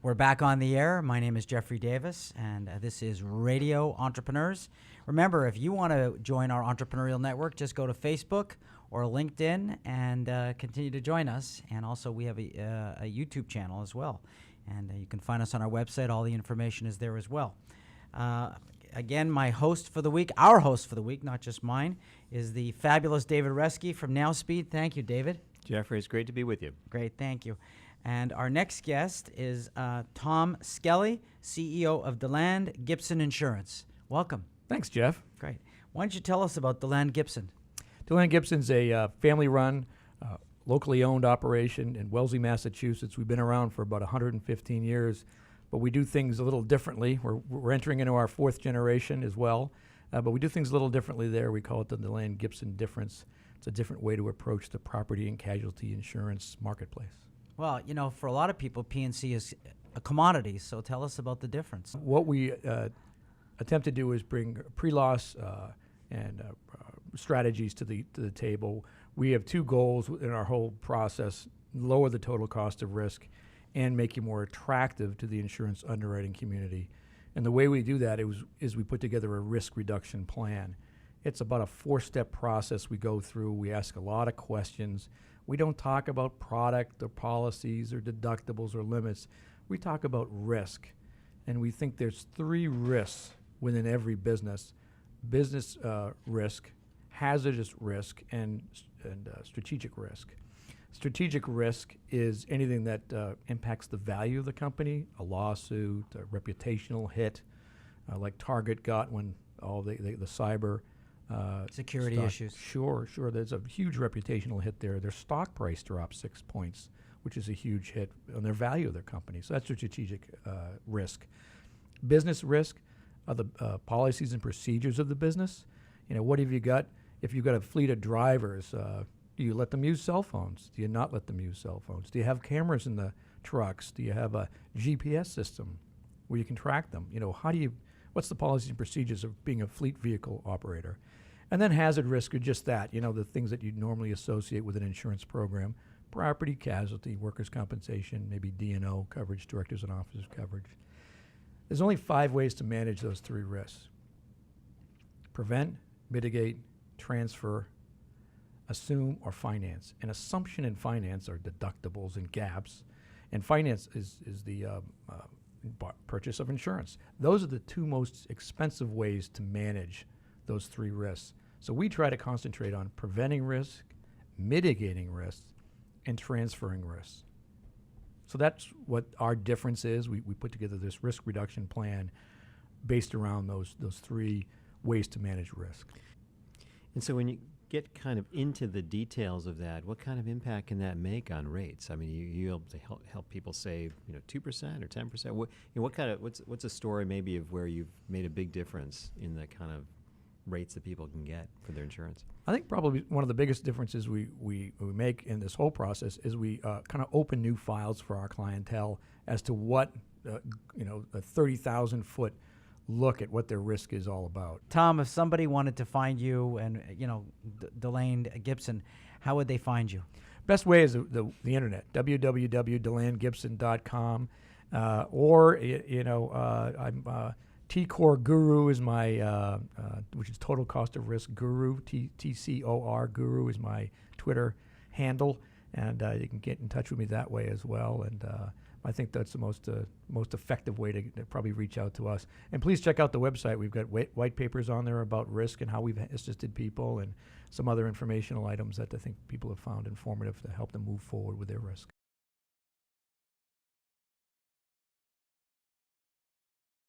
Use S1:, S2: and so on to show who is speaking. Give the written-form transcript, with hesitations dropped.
S1: We're back on the air. My name is Jeffrey Davis, and this is Radio Entrepreneurs. Remember, if you want to join our entrepreneurial network, just go to Facebook or LinkedIn and continue to join us. And also, we have a YouTube channel as well. And you can find us on our website. All the information is there as well. Again, my host for the week, our host for the week, not just mine, is the fabulous David Reske from NowSpeed. Thank you, David.
S2: Jeffrey, it's great to be with you.
S1: Great, thank you. And our next guest is Tom Skelly, CEO of Deland Gibson Insurance. Welcome.
S3: Thanks, Jeff.
S1: Great. Why don't you tell us about Deland Gibson?
S3: Deland Gibson's a family-run, locally owned operation in Wellesley, Massachusetts. We've been around for about 115 years, but we do things a little differently. We're entering into our fourth generation as well, but we do things a little differently there. We call it the Deland Gibson difference. It's a different way to approach the property and casualty insurance marketplace.
S1: Well, you know, for a lot of people, P&C is a commodity, so tell us about the difference.
S3: What we attempt to do is bring pre-loss and strategies to the table. We have two goals in our whole process: lower the total cost of risk and make you more attractive to the insurance underwriting community. And the way we do that is we put together a risk reduction plan. It's about a 4-step process we go through. We ask a lot of questions. We don't talk about product or policies or deductibles or limits. We talk about risk. And we think there's 3 risks within every business: business risk, hazardous risk, and strategic risk. Strategic risk is anything that impacts the value of the company, a lawsuit, a reputational hit, like Target got when all the cyber
S1: security
S3: stock.
S1: issues.
S3: Sure. There's a huge reputational hit there. Their stock price dropped 6 points, which is a huge hit on their value of their company. So that's a strategic risk. Business risk are the policies and procedures of the business. You know, what have you got? If you've got a fleet of drivers, do you let them use cell phones? Do you not let them use cell phones? Do you have cameras in the trucks? Do you have a GPS system where you can track them? You know, what's the policies and procedures of being a fleet vehicle operator? And then hazard risk are just that, you know, the things that you'd normally associate with an insurance program: property, casualty, workers' compensation, maybe D&O coverage, directors and officers coverage. There's only 5 ways to manage those 3 risks: prevent, mitigate, transfer, assume, or finance. And assumption and finance are deductibles and gaps, and finance is the purchase of insurance. Those are the 2 most expensive ways to manage those 3 risks. So we try to concentrate on preventing risk, mitigating risk, and transferring risks. So that's what our difference is. We put together this risk reduction plan based around those 3 ways to manage risk.
S2: And so when you get kind of into the details of that, what kind of impact can that make on rates? I mean, you able to help people save, 2% or 10%? What's a story maybe of where you've made a big difference in the kind of rates that people can get for their insurance?
S3: I think probably one of the biggest differences we make in this whole process is we kind of open new files for our clientele as to what, a 30,000-foot look at what their risk is all about.
S1: Tom, if somebody wanted to find you and, Deland Gibson, how would they find you?
S3: Best way is the internet, www.delandgibson.com, or I'm T-Core Guru is my, which is Total Cost of Risk Guru. TCOR Guru is my Twitter handle, and you can get in touch with me that way as well. And I think that's the most effective way to probably reach out to us. And please check out the website. We've got white papers on there about risk and how we've assisted people, and some other informational items that I think people have found informative to help them move forward with their risk.